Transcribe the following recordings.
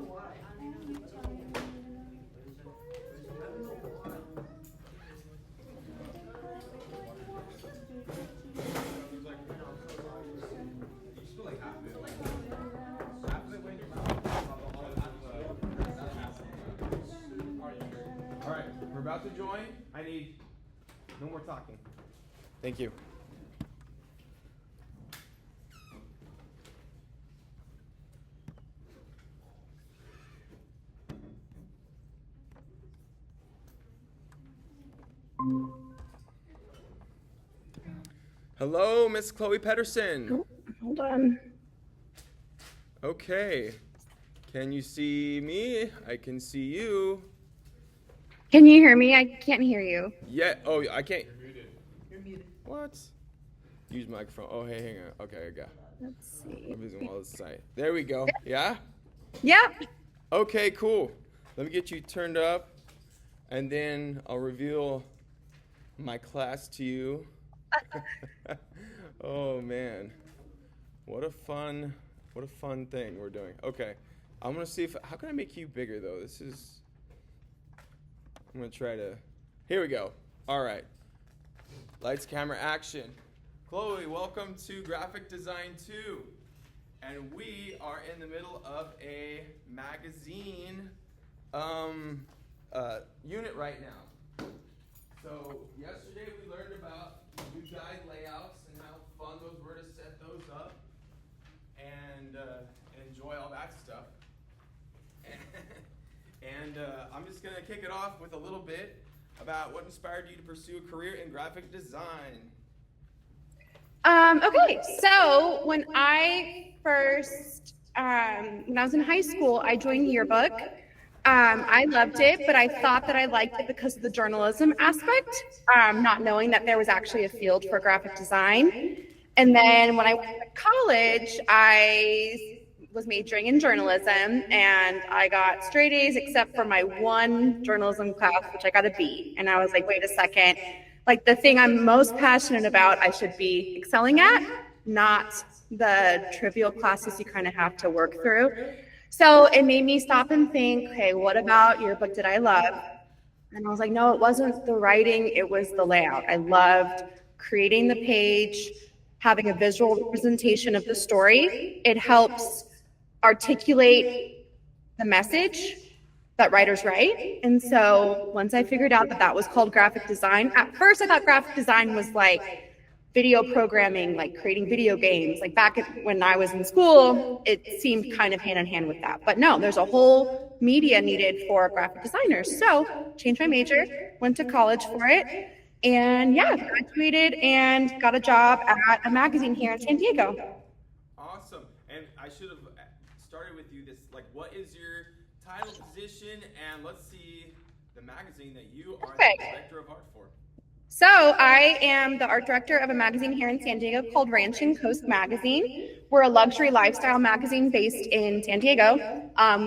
All right, we're about to join. I need no more talking. Thank you. Hello, Miss Chloe Pederson. Hold on. Okay. Can you see me? I can see you. Can you hear me? I can't hear you. Yeah. Oh, I can't. You're muted. What? Use microphone. Oh, hey, hang on. Okay, I got. Let's see. I'm using all this site. There we go. Yeah? Yep. Okay, cool. Let me get you turned up, and then I'll reveal my class to you. Oh man, what a fun thing we're doing. Okay, I'm gonna see how can I make you bigger though. I'm gonna try to. Here we go. All right. Lights, camera, action. Chloe, welcome to Graphic Design 2, and we are in the middle of a magazine unit right now. So yesterday we learned about new guide layouts and how fun those were to set those up and enjoy all that stuff. And I'm just going to kick it off with a little bit about what inspired you to pursue a career in graphic design. Okay, so when I first, when I was in high school, I joined yearbook. I loved it, but I thought that I liked it because of the journalism aspect, not knowing that there was actually a field for graphic design. And then when I went to college, I was majoring in journalism, and I got straight A's except for my one journalism class, which I got a B. And I was like, wait a second, like the thing I'm most passionate about, I should be excelling at, not the trivial classes you kind of have to work through. So it made me stop and think, okay, what about yearbook did I love? And I was like, no, it wasn't the writing, it was the layout. I loved creating the page, having a visual representation of the story. It helps articulate the message that writers write. And so once I figured out that that was called graphic design, at first I thought graphic design was like video programming, like creating video games. Like back when I was in school, it seemed kind of hand in hand with that. But no, there's a whole media needed for graphic designers. So changed my major, went to college for it, and yeah, graduated and got a job at a magazine here in San Diego. Awesome. And I should have started with you this, like, what is your title, position, and let's see the magazine that you are the director of art for. So I am the art director of a magazine here in San Diego called Ranching Coast Magazine. We're a luxury lifestyle magazine based in San Diego.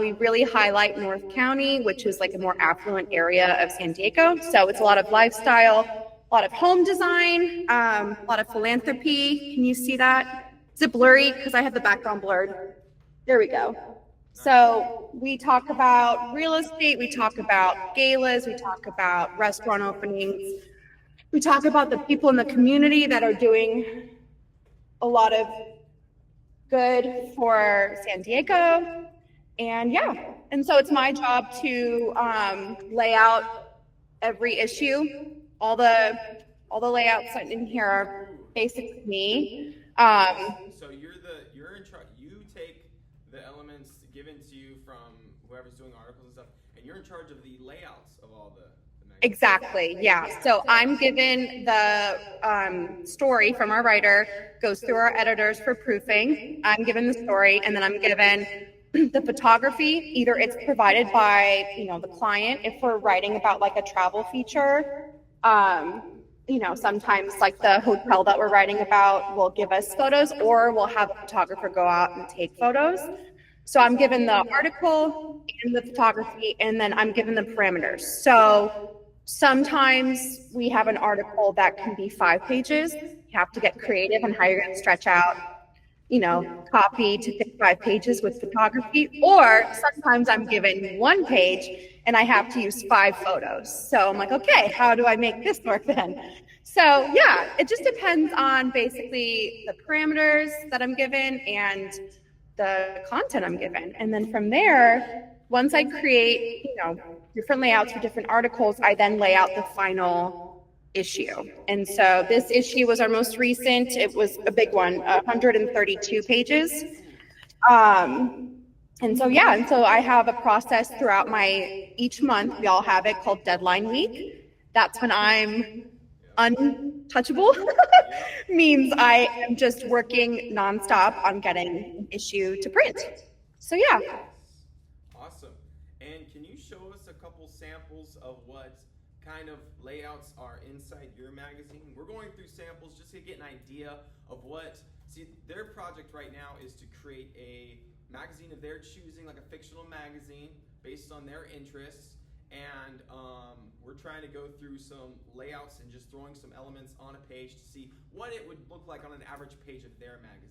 We really highlight North County, which is like a more affluent area of San Diego. So it's a lot of lifestyle, a lot of home design, a lot of philanthropy. Can you see that? Is it blurry? Because I have the background blurred. There we go. So we talk about real estate, we talk about galas, we talk about restaurant openings. We talk about the people in the community that are doing a lot of good for San Diego. And yeah, and so it's my job to lay out every issue. All the layouts in here are basic to me. So you're in charge. You take the elements given to you from whoever's doing articles and stuff, and you're in charge of the layouts of all the Exactly, yeah. So I'm given the story from our writer, goes through our editors for proofing. I'm given the story, and then I'm given the photography. Either it's provided by, the client if we're writing about like a travel feature. Sometimes like the hotel that we're writing about will give us photos, or we'll have a photographer go out and take photos. So I'm given the article and the photography, and then I'm given the parameters. So sometimes we have an article that can be 5 pages. You have to get creative on how you're going to stretch out, copy to fit 5 pages with photography, or sometimes I'm given 1 page and I have to use 5 photos. So I'm like, okay, how do I make this work then? So yeah, it just depends on basically the parameters that I'm given and the content I'm given. And then from there, once I create, different layouts for different articles, I then lay out the final issue. And so this issue was our most recent. It was a big one, 132 pages. And so I have a process throughout each month, we all have it, called deadline week. That's when I'm untouchable. Means I am just working nonstop on getting an issue to print. So yeah. Awesome. And can you show us a couple samples of what kind of layouts are inside your magazine? We're going through samples just to get an idea of their project right now is to create a magazine of their choosing, like a fictional magazine based on their interests. And we're trying to go through some layouts and just throwing some elements on a page to see what it would look like on an average page of their magazine.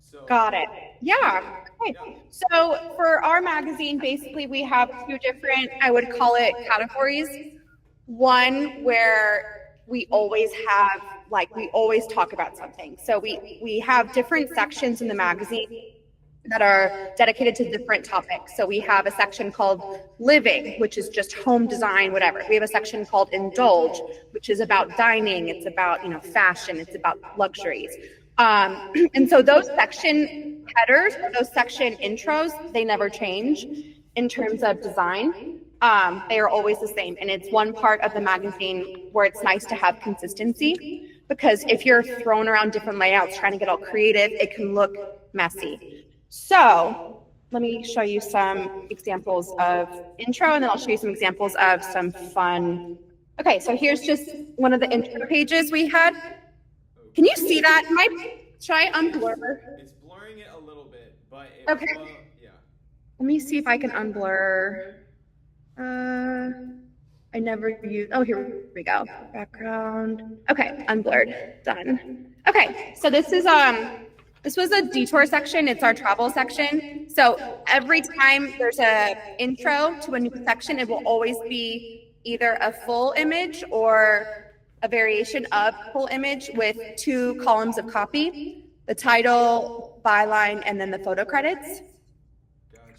So, got it. Yeah. Okay. Yeah. So for our magazine, basically we have 2 different, I would call it, categories. One where we always talk about something. So we have different sections in the magazine that are dedicated to different topics. So we have a section called living, which is just home design, whatever. We have a section called indulge, which is about dining. It's about, fashion. It's about luxuries. And so those section headers, those section intros, they never change in terms of design. They are always the same. And it's one part of the magazine where it's nice to have consistency, because if you're throwing around different layouts, trying to get all creative, it can look messy. So let me show you some examples of intro, and then I'll show you some examples of some fun. Okay, so here's just one of the intro pages we had. Can you see that? Should I unblur? It's blurring it a little bit, but okay. Yeah. Let me see if I can unblur. I never use. Oh, here we go. Background. Okay, unblurred. Done. Okay, so this was a detour section. It's our travel section. So every time there's a intro to a new section, it will always be either a full image or a variation of full image with 2 columns of copy, the title, byline, and then the photo credits.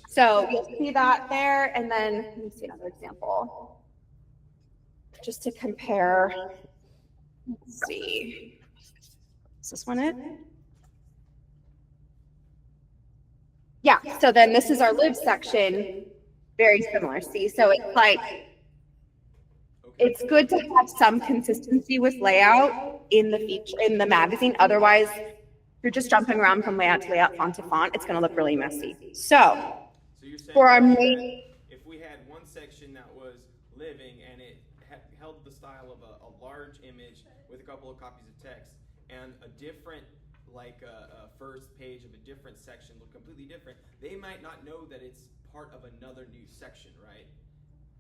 So you'll see that there. And then let me see another example, just to compare. Let's see. Is this one it? Yeah, so then this is our live section, very similar. See, so it's like, it's good to have some consistency with layout in the magazine. Otherwise, you're just jumping around from layout to layout, font to font. It's going to look really messy. So you're saying for our main, if we had one section that was living and it held the style of a large image with a couple of copies of text, and a different, like a first page of a different section look completely different, they might not know that it's part of another new section, right?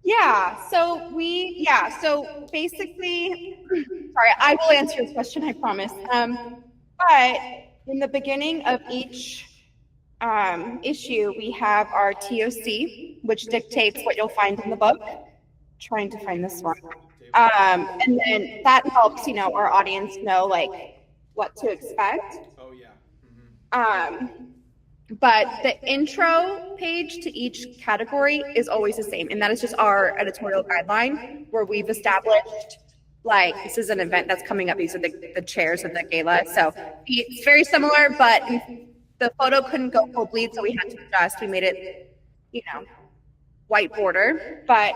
Yeah, so basically, sorry, I will answer your question, I promise. But in the beginning of each issue, we have our TOC, which dictates what you'll find in the book. Trying to find this one. And then that helps, our audience know, like, what to expect. Oh, yeah. But the intro page to each category is always the same. And that is just our editorial guideline, where we've established, like, this is an event that's coming up. These are the chairs of the gala. So it's very similar, but the photo couldn't go full bleed, so we had to adjust. We made it, white border, but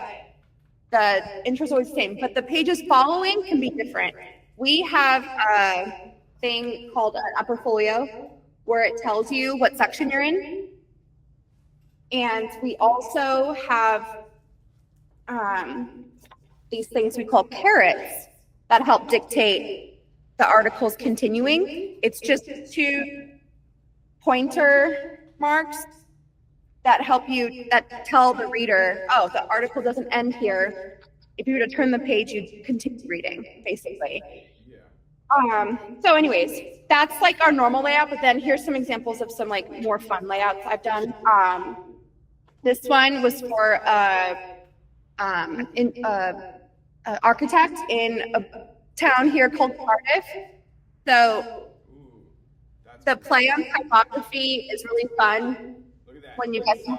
the intro is always the same. But the pages following can be different. We have a thing called an upper folio, where it tells you what section you're in. And we also have these things we call carrots that help dictate the article's continuing. It's just 2 pointer marks that tell the reader, oh, the article doesn't end here. If you were to turn the page, you'd continue reading, basically. Yeah. So anyways, that's like our normal layout, but then here's some examples of some like more fun layouts I've done. This one was for architect in a town here called Cardiff. So the play on typography is really fun. Look at that. When you get some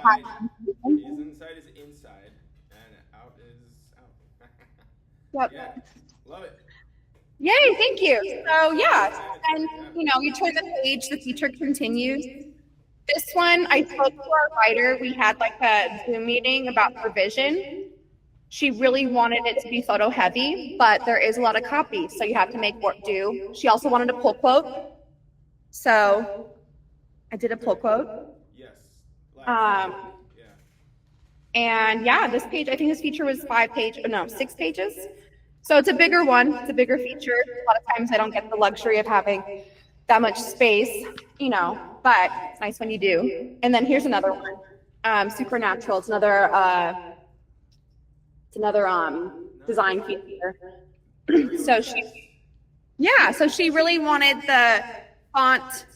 Inside is inside, and out is out. Yep. Yeah, love it. Yay, thank you. So yeah, and you turn the page, the feature continues. This one, I spoke to our writer. We had like a Zoom meeting about revision. She really wanted it to be photo heavy, but there is a lot of copy, so you have to make work do. She also wanted a pull quote. So I did a pull quote. Yes. And yeah, this page, I think this feature was 6 pages. So it's a bigger one. It's a bigger feature. A lot of times I don't get the luxury of having that much space, but it's nice when you do. And then here's another one, Supernatural. It's another design feature. So she really wanted the font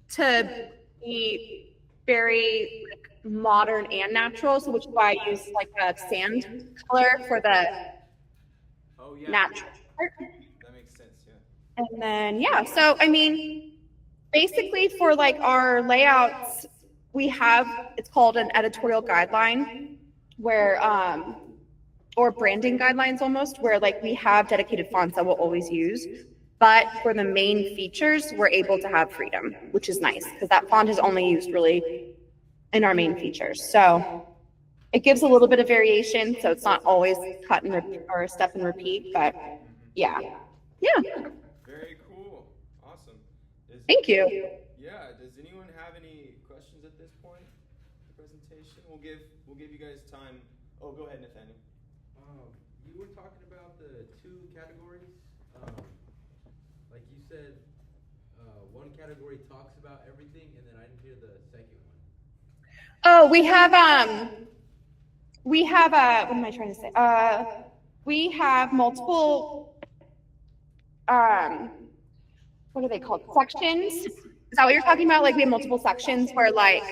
to be very modern and natural, so which is why I used like a sand color for the natural part. That makes sense, yeah. And then so I mean, basically for like our layouts, we have, it's called an editorial guideline where or branding guidelines almost, where like we have dedicated fonts that we'll always use. But for the main features, we're able to have freedom, which is nice because that font is only used really in our main features. So it gives a little bit of variation, so it's not always cut and or step and repeat, but yeah. Very cool. Awesome. Thank you. Yeah. Does anyone have any questions at this point? The presentation. We'll give you guys time. Oh, go ahead, Nathaniel. You were talking about the 2 categories. Like you said, one category talks about everything, and then I didn't hear the second one. Oh, we have what am I trying to say? We have multiple what are they called? Sections. Is that what you're talking about? Like we have multiple sections where like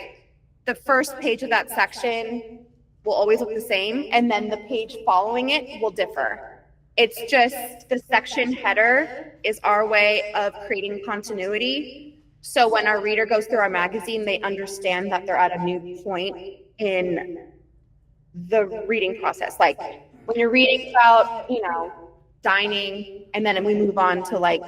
the first page of that section will always look the same, and then the page following it will differ. It's just the section header is our way of creating continuity. So when our reader goes through our magazine, they understand that they're at a new point in the reading process. Like when you're reading about, dining, and then we move on to like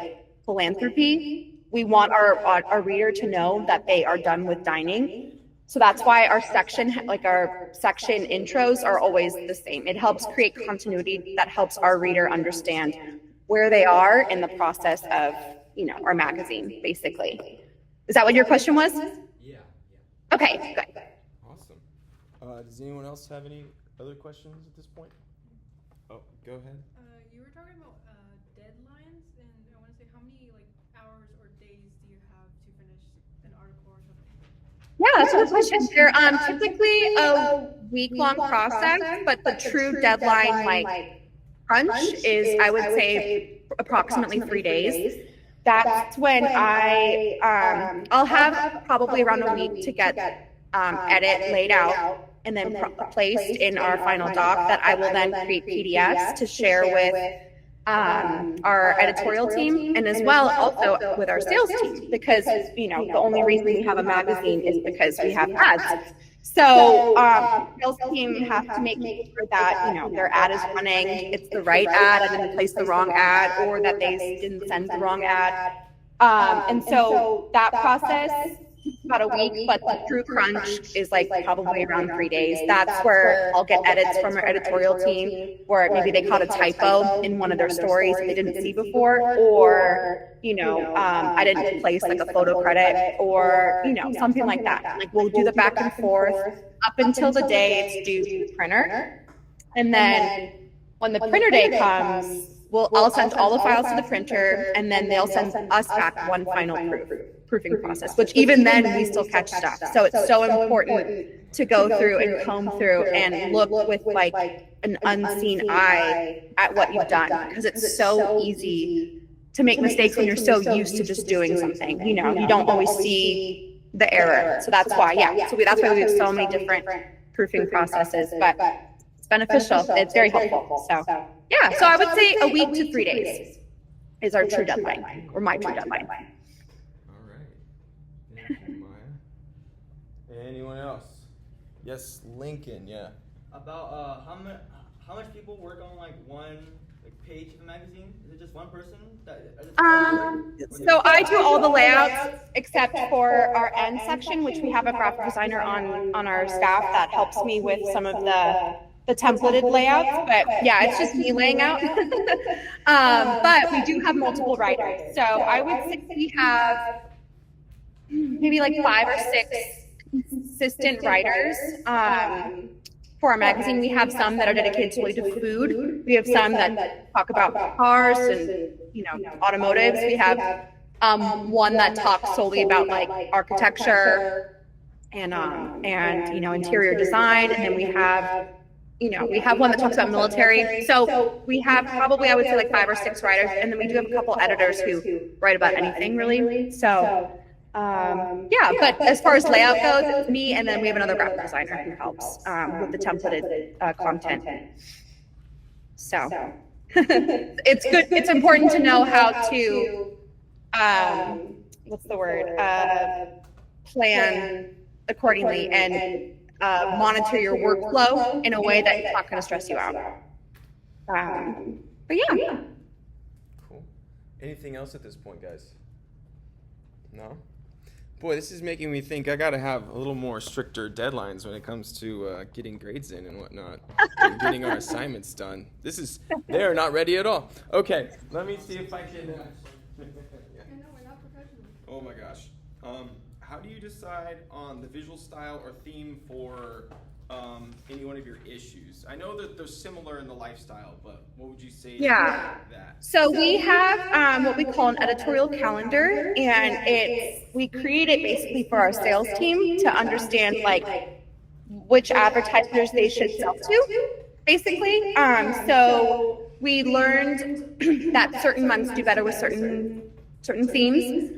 philanthropy, we want our reader to know that they are done with dining. So that's why our section intros are always the same. It helps create continuity that helps our reader understand where they are in the process of, our magazine, basically. Is that what your question was? Yeah. Okay, good. Awesome. Does anyone else have any other questions at this point? Oh, go ahead. You were talking about deadlines, and I want to say, how many hours or days do you have to finish an article or something? Yeah, that's a good question. They're typically a week-long process, but the true deadline, crunch is, I would say, approximately 3 days. That's when I'll have probably around a week to get edit laid out and then placed in our final doc that I will then create PDFs to share with our editorial team, and as well also with our sales team, because the only reason we have a magazine is because we have ads. So sales team have to make sure that their ad is running, it's the right ad, and then place the wrong ad, or that they didn't send the wrong ad. And so that process takes about a week, but the true crunch is probably around 3 days. That's where I'll get edits from our editorial team, where maybe they caught a typo in one of their stories that they didn't see before, or I didn't place a photo credit, or something like that. We'll do the back and forth up until the day it's due to the printer, and then when the printer day comes, I'll send all the files to the printer, and then they'll send us back one final proofing process, which even then we still catch stuff. So it's so important to go through and comb through and look with an unseen eye at what you've done, because it's so easy to make mistakes when you're so used to just doing something. You know, you don't always see the error. So that's why, yeah. So that's why we have so many different proofing processes, but it's beneficial. It's very helpful. So yeah, so I would say a week to 3 days is our true deadline, or my true deadline. All right. Thank you, Maya. Anyone else? Yes, Lincoln. Yeah. About how much people work on like one page of a magazine? Is it just one person? So I do all the layouts except for our end section, which we have a graphic designer on our staff that helps me with some of the templated layouts. But yeah, it's just me laying out. But we do have multiple writers. So I would say we have maybe like 5 or 6 consistent writers. For our magazine, we have some that are dedicated solely to food. We have some that talk about cars and, you know, automotives. We have one that talks solely about like architecture and you know, interior design. And then we have, you know, we have one that talks about military. So we have probably, I would say, like 5 or 6 writers, and then we do have a couple editors who write about anything really. So yeah, but as far as layout goes, it's me, and then we have another graphic designer who helps with the templated content. So it's good. It's important to know how to what's the word? Plan accordingly and monitor your workflow in a way that it's not going to stress you out. But yeah. Cool. Anything else at this point, guys? No? Boy, this is making me think I got to have a little more stricter deadlines when it comes to getting grades in and whatnot, and getting our assignments done. They're not ready at all. Okay, let me see if I can. Yeah. No, we're not professional. Oh my gosh. How do you decide on the visual style or theme for any one of your issues? I know that they're similar in the lifestyle, but what would you say to that? So we have what we call an editorial calendar, and we create it basically for our sales team to understand like which advertisers they should sell to, basically. So we learned that certain months do better with certain themes.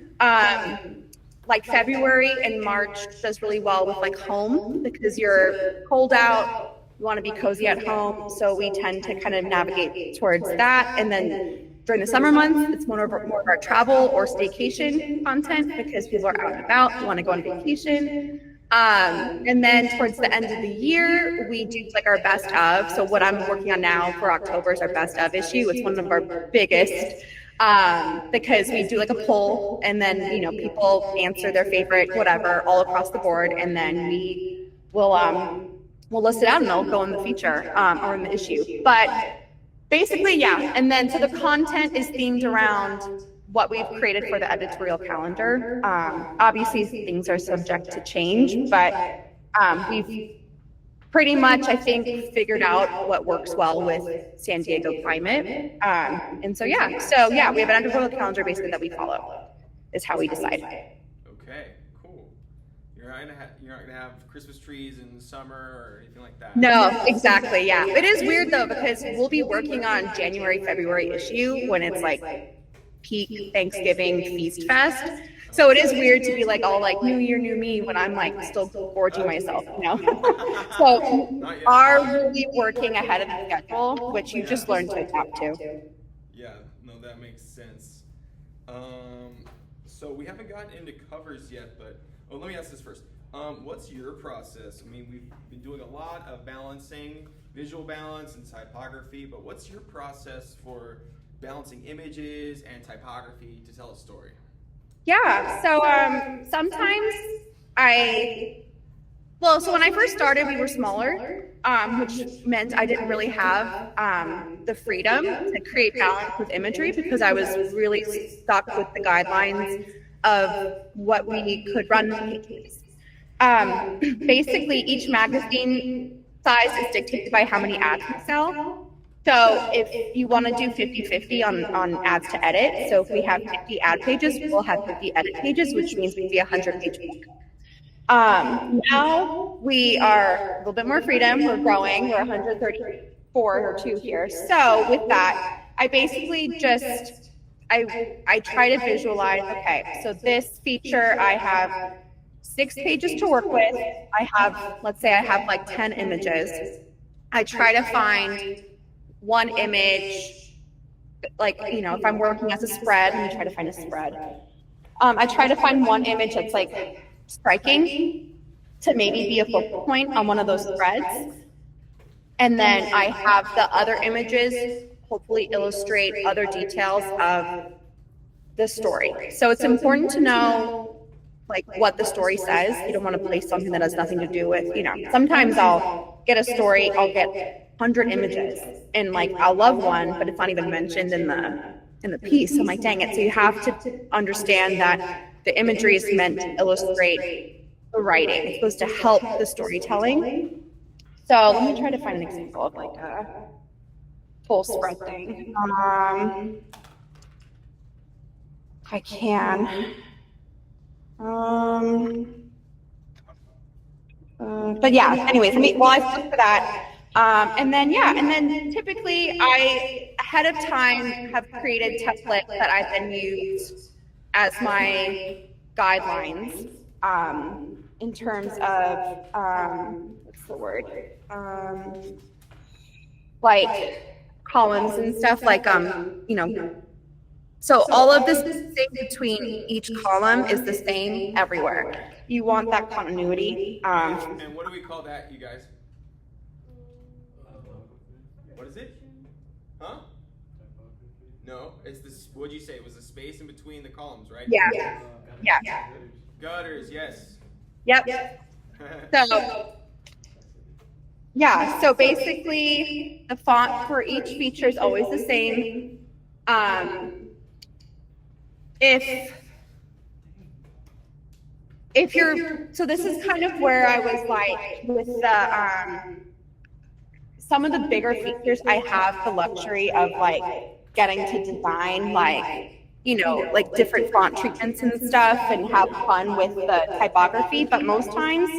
Like February and March does really well with like home, because you're cold out, you want to be cozy at home. So we tend to kind of navigate towards that. And then during the summer months, it's more of our travel or staycation content, because people are out and about, want to go on vacation. And then towards the end of the year, we do like our best of. So what I'm working on now for October is our best of issue. It's one of our biggest. Because we do like a poll, and then, you know, people answer their favorite whatever all across the board, and then we'll list it out, and it'll go in the feature or in the issue. But basically, yeah. And then so the content is themed around what we've created for the editorial calendar. Obviously, things are subject to change, but we've pretty much, I think, figured out what works well with San Diego climate. And so, yeah, we have an editorial calendar basically that we follow, is how we decide. Okay, cool. You're not gonna have Christmas trees in the summer or anything like that? No, exactly, yeah. It is weird though, because we'll be working on January, February issue when it's like peak Thanksgiving feast fest. So it is weird to be like all like New Year, new me when I'm like still gorging myself, you know? So we are really working ahead of the schedule, which you just learn to adapt to. Yeah, no, that makes sense. So we haven't gotten into covers yet, but let me ask this first. What's your process? I mean, we've been doing a lot of balancing, visual balance and typography, but what's your process for balancing images and typography to tell a story? Yeah, so sometimes so when I first started, we were smaller, which meant I didn't really have the freedom to create balance with imagery, because I was really stuck with the guidelines of what we could run in pages. Basically, each magazine size is dictated by how many ads we sell. So if you want to do 50-50 on ads to edit, so if we have 50 ad pages, we'll have 50 edit pages, which means we'd be 100-page book. Now we are a little bit more freedom. We're growing. We're 134 or 2 here. So with that, I basically just I try to visualize, okay, so this feature, I have 6 pages to work with. I have, let's say I have like 10 images. I try to find one image, like, you know, if I'm working as a spread, let me try to find a spread. I try to find one image that's like striking to maybe be a focal point on one of those threads. And then I have the other images hopefully illustrate other details of the story. So it's important to know like what the story says. You don't want to place something that has nothing to do with, you know, sometimes I'll get a story, I'll get 100 images and like I'll love one, but it's not even mentioned in the piece. I'm like, dang it. So you have to understand that the imagery is meant to illustrate the writing. It's supposed to help the storytelling. So let me try to find an example of like a full spread thing. I can. But yeah, anyways, while I look for that, and then typically I ahead of time have created templates that I've then used as my guidelines in terms of what's the word, like columns and stuff, like you know. So all of this thing between each column is the same everywhere. You want that continuity. And what do we call that, you guys? What is it? Huh? No, it's this. What'd you say? It was the space in between the columns, right? Yeah. Yeah. Gutters, yes. Yep. So yeah. So basically, the font for each feature is always the same. If you're, so this is kind of where I was like with the some of the bigger features, I have the luxury of like getting to design like, you know, like different font treatments and stuff and have fun with the typography, but most times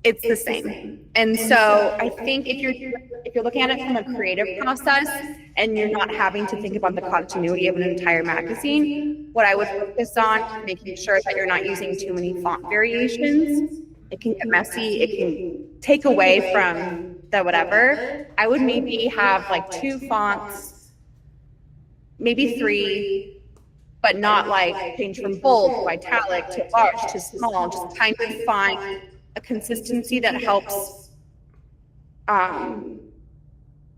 it's the same. And so I think if you're looking at it from a creative process and you're not having to think about the continuity of an entire magazine, what I would focus on is making sure that you're not using too many font variations. It can get messy. It can take away from the whatever. I would maybe have like 2 fonts, maybe 3, but not like change from bold to italic to large to small. Just kind of find a consistency that helps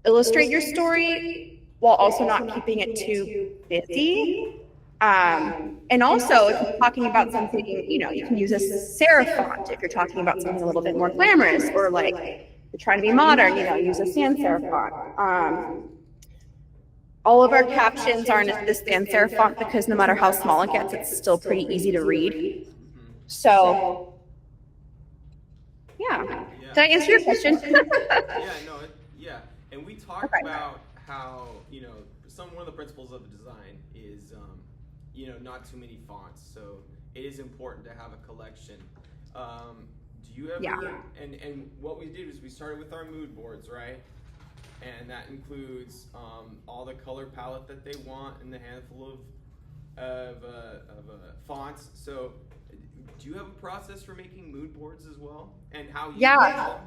illustrate your story while also not keeping it too busy. And also, if you're talking about something, you know, you can use a serif font. If you're talking about something a little bit more glamorous or like you're trying to be modern, you know, use a sans serif font. All of our captions are in this sans serif font because no matter how small it gets, it's still pretty easy to read. So yeah. Did I answer your question? Yeah. And we talked about how, you know, one of the principles of the design is, you know, not too many fonts. So it is important to have a collection. Do you ever? Yeah. And what we did was we started with our mood boards, right? And that includes all the color palette that they want and the handful of fonts. So do you have a process for making mood boards as well? And how you use them?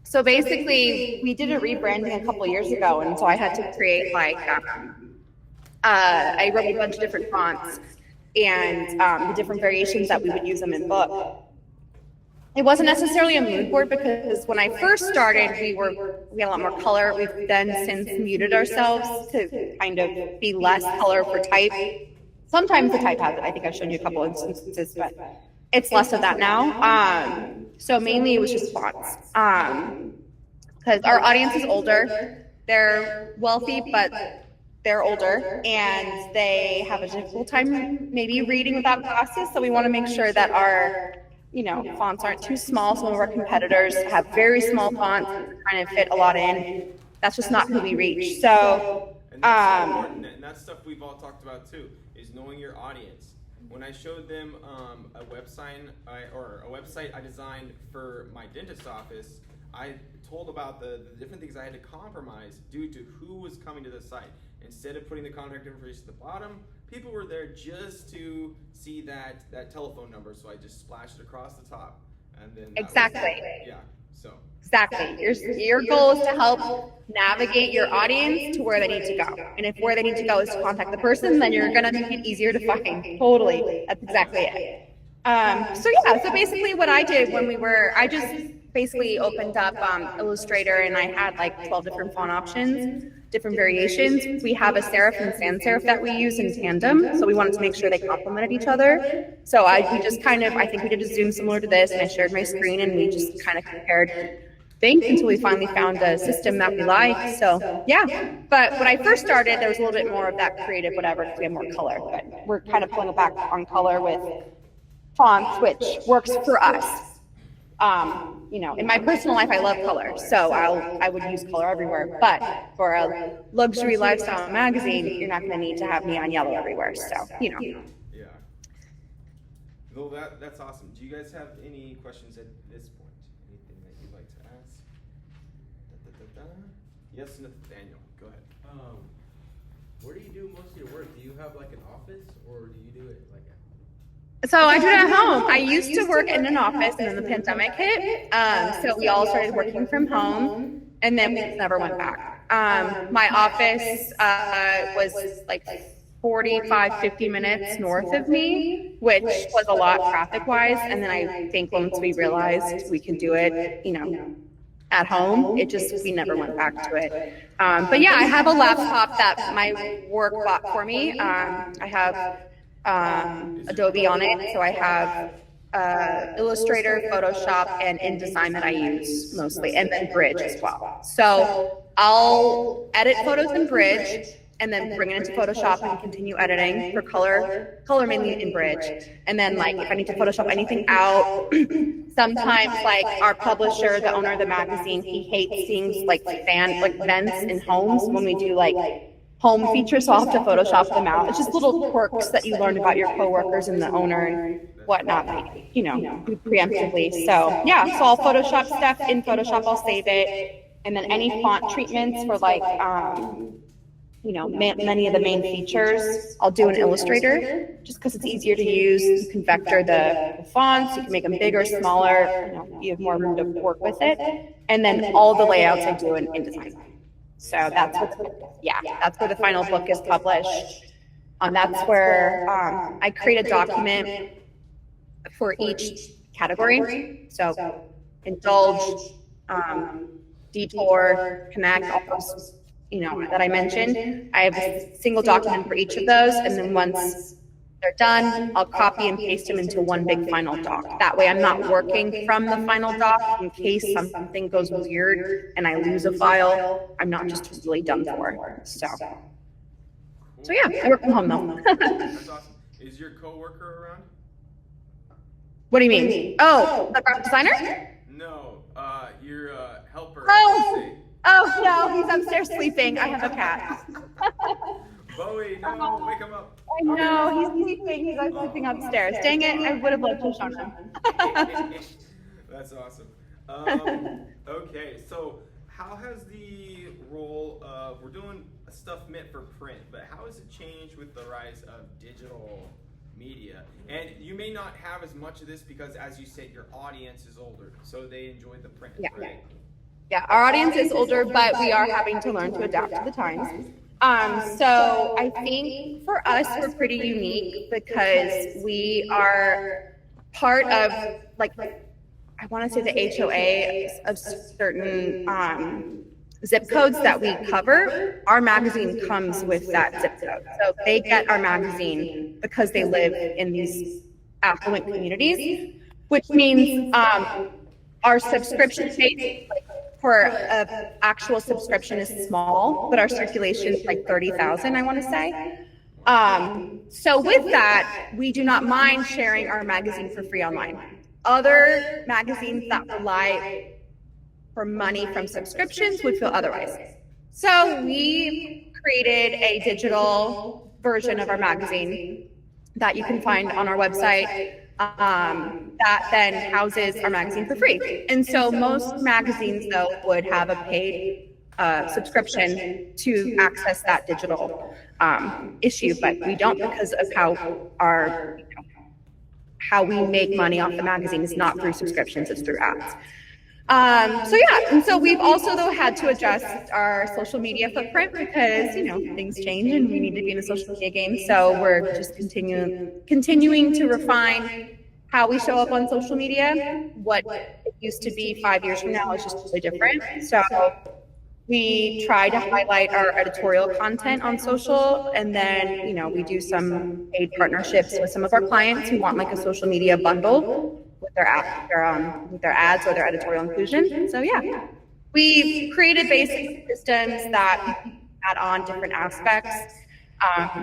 So basically, we did a rebranding a couple of years ago, and so I had to create like I wrote a bunch of different fonts and the different variations that we would use them in book. It wasn't necessarily a mood board because when I first started, we had a lot more color. We've then since muted ourselves to kind of be less color for type. Sometimes the type has it. I think I've shown you a couple instances, but it's less of that now. So mainly it was just fonts. Because our audience is older. They're wealthy, but they're older, and they have a difficult time maybe reading without glasses. So we want to make sure that our, you know, fonts aren't too small. Some of our competitors have very small fonts, trying to fit a lot in. That's just not who we reach. So, and that's so important, and that's stuff we've all talked about too, is knowing your audience. When I showed them a website I designed for my dentist's office, I told about the different things I had to compromise due to who was coming to the site. instead of putting the contact information at the bottom, people were there just to see that telephone number. So I just splashed it across the top, and then Exactly. So Exactly. Your goal is to help navigate your audience to where they need to go. And if where they need to go is to contact the person, then you're going to make it easier to find. Totally. That's exactly it. So basically what I did I just basically opened up Illustrator, and I had like 12 different font options, different variations. We have a serif and sans serif that we use in tandem, so we wanted to make sure they complemented each other. So I think we did a Zoom similar to this, and I shared my screen, and we just kind of compared things until we finally found a system that we like. So yeah, but when I first started, there was a little bit more of that creative whatever, because we have more color, but we're kind of pulling it back on color with fonts, which works for us. In my personal life, I love color, so I would use color everywhere. But for a luxury lifestyle magazine, you're not going to need to have neon yellow everywhere. So. Yeah. Well, that's awesome. Do you guys have any questions at this point? Anything that you'd like to ask? Yes, Nathaniel, go ahead. Where do you do most of your work? Do you have like an office, or do you do it like So I do it at home. I used to work in an office, and then the pandemic hit. So we all started working from home, and then we just never went back. My office was like 45, 50 minutes north of me, which was a lot traffic-wise. And then I think once we realized we could do it, at home, we never went back to it. But yeah, I have a laptop that my work bought for me. I have Adobe on it, so I have Illustrator, Photoshop, and InDesign that I use mostly, and then Bridge as well. So I'll edit photos in Bridge, and then bring it into Photoshop and continue editing for color mainly in Bridge. And then like if I need to Photoshop anything out, sometimes like our publisher, the owner of the magazine, he hates seeing like vents in homes when we do like home features, so I'll have to Photoshop them out. It's just little quirks that you learn about your coworkers and the owner and whatnot, do preemptively. So yeah, so I'll Photoshop stuff in Photoshop, I'll save it. And then any font treatments for like, many of the main features, I'll do in Illustrator just because it's easier to use. You can vector the fonts, you can make them bigger, smaller, you have more room to work with it. And then all the layouts I do in InDesign. So that's where the final book is published. That's where I create a document for each category. So indulge, detour, connect, all those that I mentioned. I have a single document for each of those, and then once they're done, I'll copy and paste them into one big final doc. That way I'm not working from the final doc in case something goes weird and I lose a file. I'm not just totally done for. So yeah, I work from home though. That's awesome. Is your coworker around? What do you mean? Oh, the graphic designer? No, your helper. Oh no, he's upstairs sleeping. I have a cat. Bowie, no, wake him up. I know, he's sleeping. He's sleeping upstairs. Dang it, I would have loved to show him. That's awesome. Okay, so how has the role of, we're doing stuff meant for print, but how has it changed with the rise of digital media? And you may not have as much of this because, as you said, your audience is older, so they enjoy the print, right? Yeah, our audience is older, but we are having to learn to adapt to the times. So I think for us, we're pretty unique because we are part of, I want to say the HOA of certain zip codes that we cover. Our magazine comes with that zip code. So they get our magazine because they live in these affluent communities, which means our subscription base for an actual subscription is small, but our circulation is like 30,000, I want to say. So with that, we do not mind sharing our magazine for free online. Other magazines that rely for money from subscriptions would feel otherwise. So we created a digital version of our magazine that you can find on our website that then houses our magazine for free. And so most magazines, though, would have a paid subscription to access that digital issue, but we don't because of how our how we make money off the magazine is not through subscriptions, it's through ads. So yeah, and so we've also though had to adjust our social media footprint because things change and we need to be in the social media game. So we're just continuing to refine how we show up on social media. What it used to be 5 years from now is just totally different. So we try to highlight our editorial content on social, and then we do some paid partnerships with some of our clients who want like a social media bundle with their ads or their editorial inclusion. So yeah, we've created basic systems that add on different aspects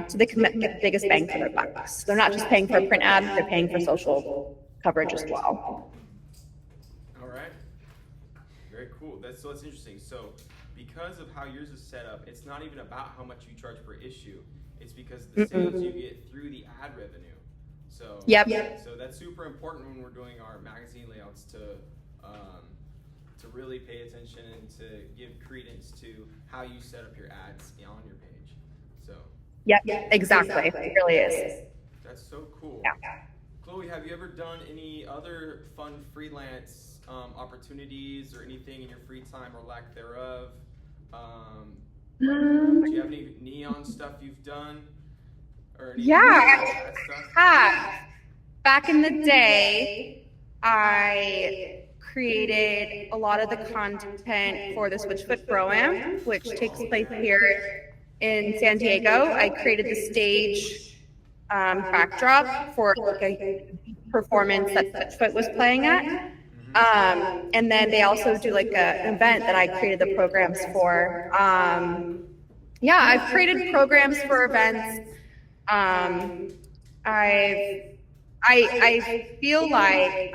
so they can get the biggest bang for their bucks. They're not just paying for a print ad; they're paying for social coverage as well. All right, very cool. That's interesting. So, because of how yours is set up, it's not even about how much you charge per issue. It's because the sales you get through the ad revenue. So, so that's super important when we're doing our magazine layouts to really pay attention and to give credence to how you set up your ads on your page. So. Exactly. It really is. That's so cool. Yeah. Chloe, have you ever done any other fun freelance opportunities or anything in your free time or lack thereof? Do you have any neon stuff you've done? Or any Back in the day, I created a lot of the content for the Switchfoot Pro-Am, which takes place here in San Diego. I created the stage backdrop for like a performance that Switchfoot was playing at. And then they also do like an event that I created the programs for. I've created programs for events. I feel like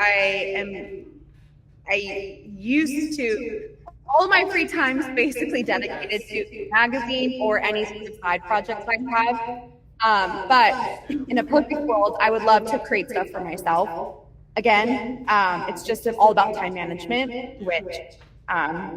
I used to, all of my free time is basically dedicated to magazine or any sort of side projects I have. But in a perfect world, I would love to create stuff for myself. Again, it's just all about time management, which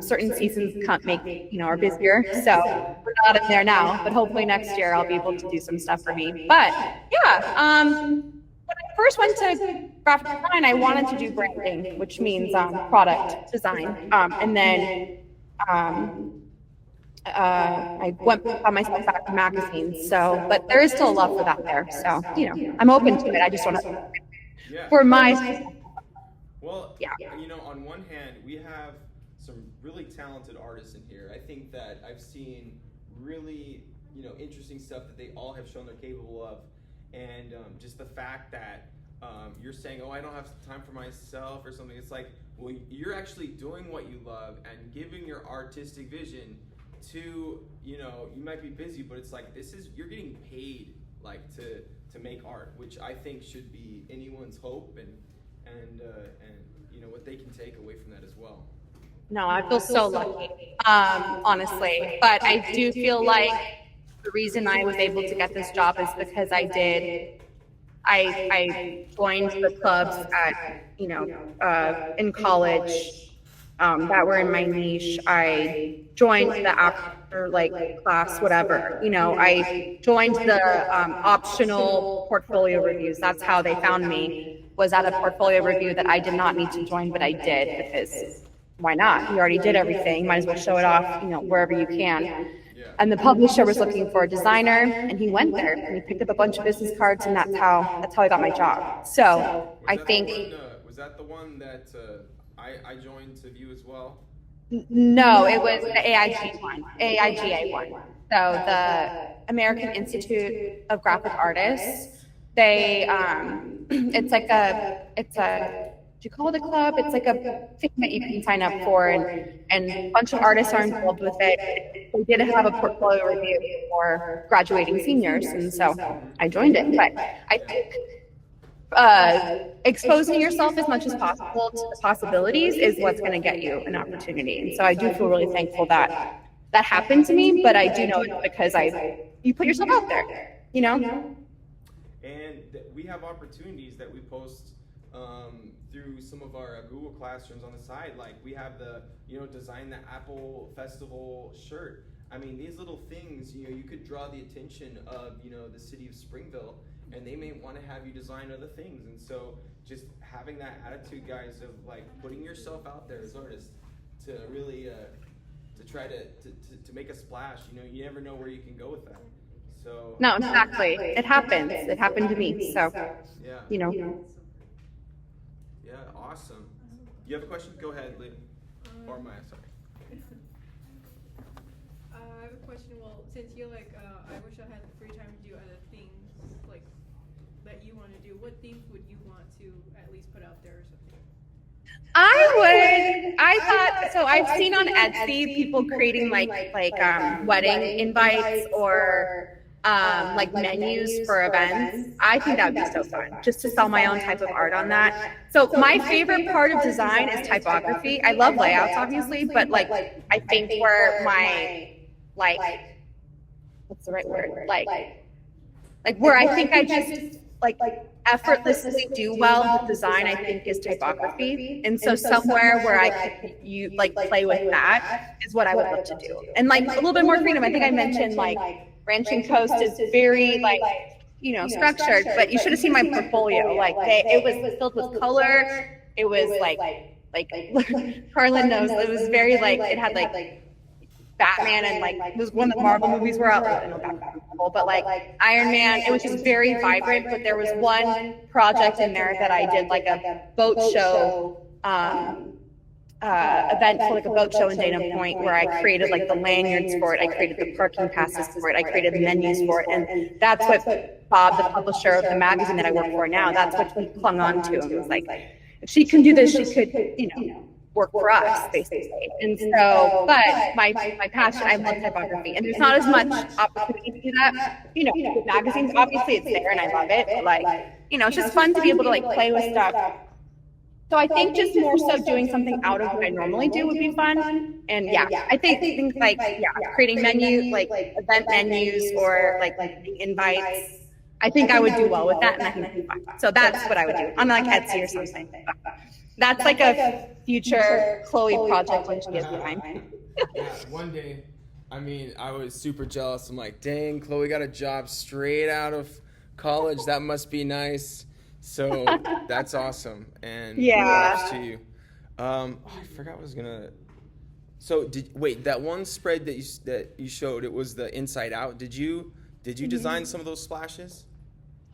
certain seasons can't make, are busier. So we're not in there now, but hopefully next year I'll be able to do some stuff for me. But yeah, when I first went to graphic design, I wanted to do branding, which means product design. And then I found myself back in magazines. So, but there is still a love for that there. So, I'm open to it. I just want to, for my. Well, on one hand, we have some really talented artists in here. I think that I've seen really, interesting stuff that they all have shown they're capable of. And just the fact that you're saying, I don't have time for myself or something. It's like, well, you're actually doing what you love and giving your artistic vision to, you might be busy, but it's like, you're getting paid like to make art, which I think should be anyone's hope and what they can take away from that as well. No, I feel so lucky, honestly. But I do feel like the reason I was able to get this job is because I joined the clubs at, in college that were in my niche. I joined the after class, whatever. I joined the optional portfolio reviews. That's how they found me, was at a portfolio review that I did not need to join, but I did because why not? You already did everything. Might as well show it off, wherever you can. And the publisher was looking for a designer, and he went there and he picked up a bunch of business cards, and that's how I got my job. So I think. Was that the one that I joined to view as well? No, it was the AIGA one. So the American Institute of Graphic Artists. They, it's do you call it a club? It's like a thing that you can sign up for, and a bunch of artists are involved with it. We did have a portfolio review for graduating seniors, and so I joined it. But I think exposing yourself as much as possible to the possibilities is what's going to get you an opportunity. And so I do feel really thankful that happened to me, but I do know it's because you put yourself out there, And we have opportunities that we post through some of our Google Classrooms on the side. Like we have the, design the Apple Festival shirt. I mean, these little things, you could draw the attention of, the city of Springville, and they may want to have you design other things. And so just having that attitude, guys, of like putting yourself out there as artists to really to try to make a splash. You never know where you can go with that. So No, exactly. It happens. It happened to me. So, yeah. Yeah, awesome. You have a question? Go ahead, Leah. Or Maya, sorry. I have a question. Well, since you're like, I wish I had the free time to do other things like that you want to do. What themes would you want to at least put out there or something? I thought, so I've seen on Etsy people creating like wedding invites or like menus for events. I think that would be so fun, just to sell my own type of art on that. So my favorite part of design is typography. I love layouts, obviously, but like I think where my what's the right word? Like where I think I just like effortlessly do well with design, I think, is typography. And so somewhere where I could play with that is what I would love to do. And like a little bit more freedom. I think I mentioned like Ranching Coast is very structured, but you should have seen my portfolio. Like it was filled with color. It was like Carlin knows, it was very it had Batman and it was one of the Marvel movies were out, but like Iron Man, it was just very vibrant. But there was one project in there that I did like a boat show event for like a boat show in Dana Point, where I created like the lanyards for it, I created the parking passes for it, I created the menus for it, and that's what Bob, the publisher of the magazine that I work for now, that's what he clung on to, and was like, if she can do this, she could, work for us, basically. And so, but my passion, I love typography, and there's not as much opportunity to do that. With magazines, obviously it's there, and I love it, but it's just fun to be able to play with stuff. So I think just more so doing something out of what I normally do would be fun. And I think things creating event menus or invites. I think I would do well with that, and I think it'd be fun. So that's what I would do on Etsy or something. That's like a future Chloe project when she gets behind. Yeah, one day, I was super jealous. I'm like, dang, Chloe got a job straight out of college. That must be nice. So that's awesome. And props to you. I forgot what I was gonna. So that one spread that you showed, it was the inside out. Did you design some of those splashes?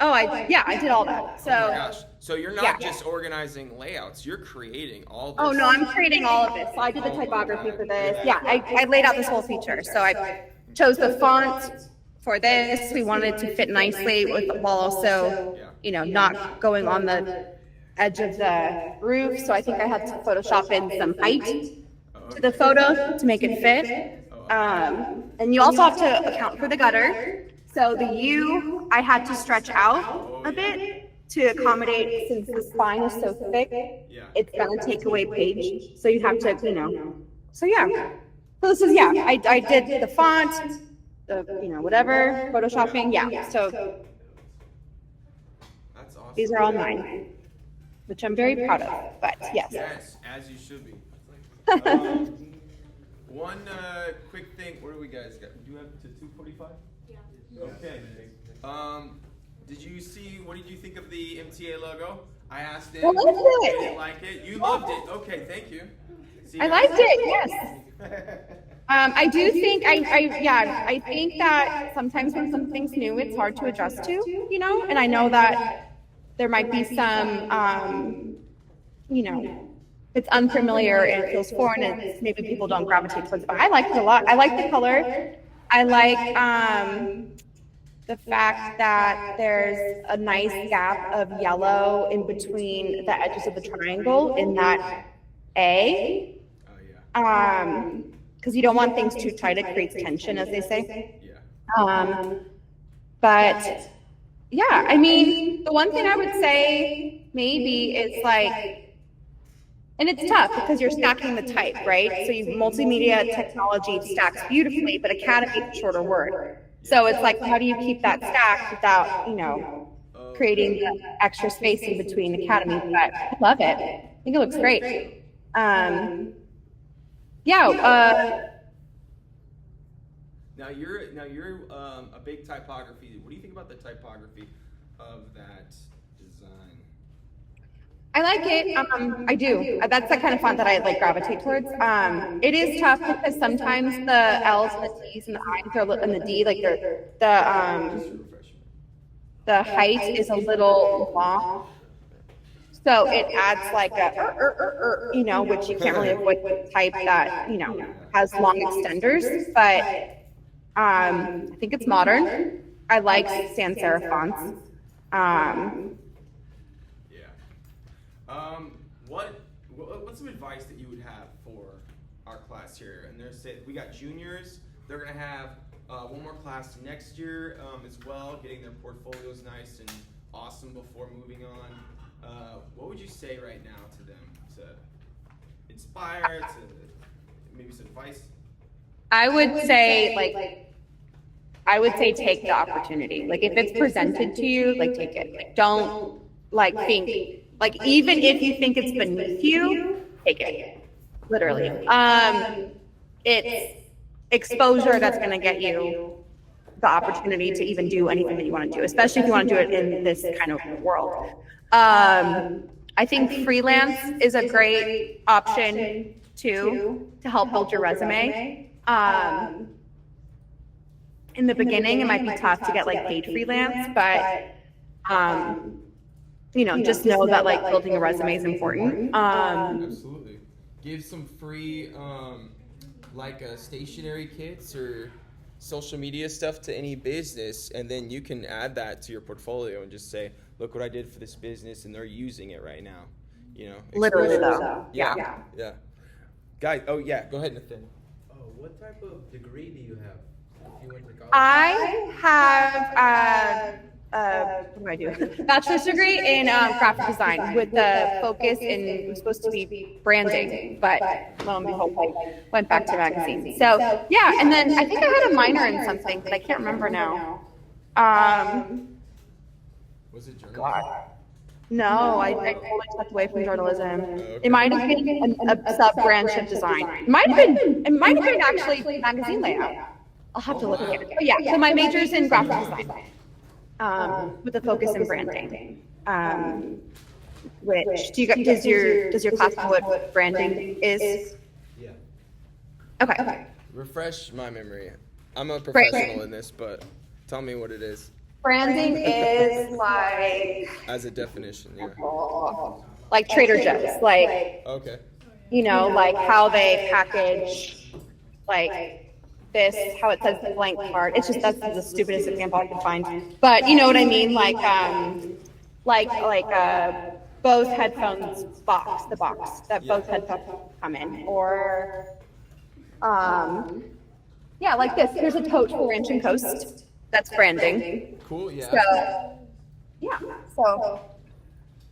Oh, I did all that. So, oh my gosh. So you're not just organizing layouts, you're creating all this. Oh no, I'm creating all of this. So I did the typography for this. Yeah, I laid out this whole feature. So I chose the font for this. We wanted it to fit nicely while also, not going on the edge of the roof. So I think I had to Photoshop in some height to the photo to make it fit. And you also have to account for the gutter. So the U, I had to stretch out a bit to accommodate, since the spine is so thick, it's going to take away page. So you have to, So So this is, I did the font, the, whatever, Photoshopping, So that's awesome. These are all mine, which I'm very proud of, but yes. Yes, as you should be. One quick thing, what do we guys got? Do you have to 2:45? Okay. Did you see? What did you think of the MTA logo? I asked him. I loved it. You didn't like it. You loved it. Okay, thank you. See, I liked it. Yes. I do think I think that sometimes when something's new, it's hard to adjust to. And I know that there might be some, it's unfamiliar and it feels foreign, and maybe people don't gravitate towards it. But I liked it a lot. I like the color. I like the fact that there's a nice gap of yellow in between the edges of the triangle in that A. Oh yeah. Because you don't want things too tight; it creates tension, as they say. Yeah. But the one thing I would say maybe is and it's tough because you're stacking the type, right? So multimedia technology stacks beautifully, but academy is a shorter word. So it's how do you keep that stacked without, creating the extra space in between academies, but I love it. I think it looks great. Now you're a big typography. What do you think about the typography of that design? I like it. I do. That's the kind of font that I like gravitate towards. It is tough because sometimes the L's and the T's and the I's are and the D, like the height is a little long. So it adds like a, which you can't really avoid with type that, has long extenders. But I think it's modern. I like sans serif fonts. What's some advice that you would have for our class here? And we got juniors. They're gonna have one more class next year as well, getting their portfolios nice and awesome before moving on. What would you say right now to them to inspire, to maybe some advice? I would say take the opportunity. Like if it's presented to you, like take it. Like don't think. Like even if you think it's beneath you, take it. Literally. It's exposure that's going to get you the opportunity to even do anything that you want to do, especially if you want to do it in this kind of world. I think freelance is a great option too to help build your resume. In the beginning, it might be tough to get like paid freelance, but just know that like building a resume is important. Absolutely. Give some free stationery kits or social media stuff to any business, and then you can add that to your portfolio and just say, look what I did for this business, and they're using it right now. Literally though. Yeah. Guys, go ahead, Nathan. What type of degree do you have? If you went to college? I have what do I do? Bachelor's degree in graphic design with the focus in, it was supposed to be branding, but lo and behold, I went back to magazines. So yeah, and then I think I had a minor in something, but I can't remember now. Was it journalism? God. No, I totally stepped away from journalism. Okay. It might have been a sub-branch of design. It might have been actually magazine layout. I'll have to look at it. But yeah, so my major is in graphic design, with a focus in branding. Which does your class know what branding is? Yeah. Okay. Refresh my memory. I'm a professional in this, but tell me what it is. Branding is like, as a definition, yeah. Like Trader Joe's, like, okay. Like how they package, like this, how it says the blank card. It's just, that's the stupidest example I could find. But you know what I mean? Like both headphones box, the box that both headphones come in, or, like this. Here's a tote for Ranch and Coast. That's branding. Cool, yeah. So,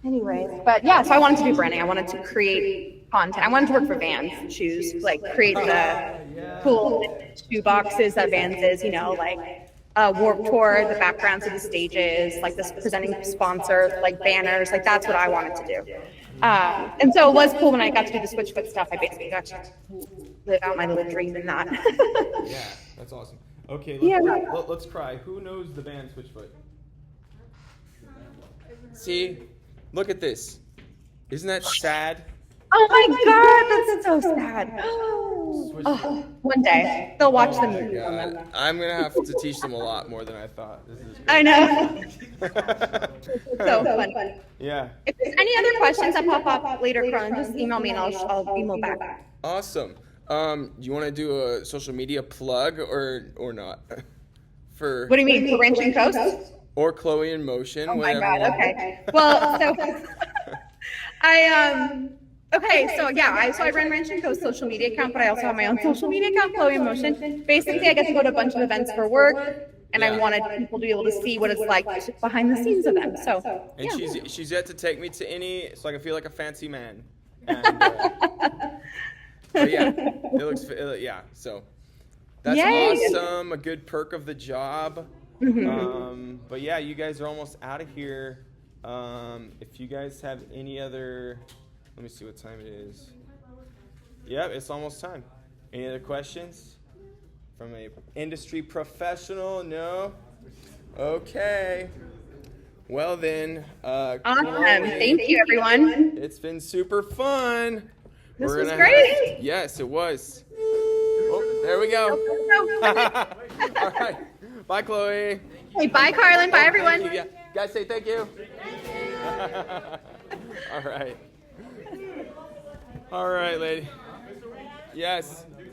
anyways, but yeah, so I wanted to do branding. I wanted to create content. I wanted to work for Vans shoes, like create the cool shoe boxes that Vans is, like Warped Tour, the backgrounds of the stages, like this presenting sponsor, like banners, like that's what I wanted to do. And so it was cool when I got to do the Switchfoot stuff. I basically got to live out my little dream in that. Yeah, that's awesome. Okay, let's cry. Who knows the band Switchfoot? See? Look at this. Isn't that sad? Oh my God, that's so sad. Oh, one day they'll watch the movie. I'm gonna have to teach them a lot more than I thought. This is I know. So fun. Yeah. If there's any other questions that pop up later, Cronin, just email me and I'll email back. Awesome. Do you want to do a social media plug or not? For what do you mean, for Ranch and Coast? Or Chloe in Motion? Oh my God. Okay. Well, so I run Ranch and Coast social media account, but I also have my own social media account, Chloe in Motion. Basically, I get to go to a bunch of events for work, and I wanted people to be able to see what it's like behind the scenes of them. So, and she's yet to take me to any, so I can feel like a fancy man. And, but yeah, it looks so that's awesome. A good perk of the job. But yeah, you guys are almost out of here. If you guys have any other, let me see what time it is. Yep, it's almost time. Any other questions from a industry professional? No? Okay. Well then, Awesome. Chloe, Thank you, everyone. it's been super fun. This We're was gonna great. yes, it was. Oh, there we go. All right. Bye, Chloe. Hey, bye, Carlin. Bye, everyone. Thank you. Guys, say thank you. All right. All right, lady. Yes.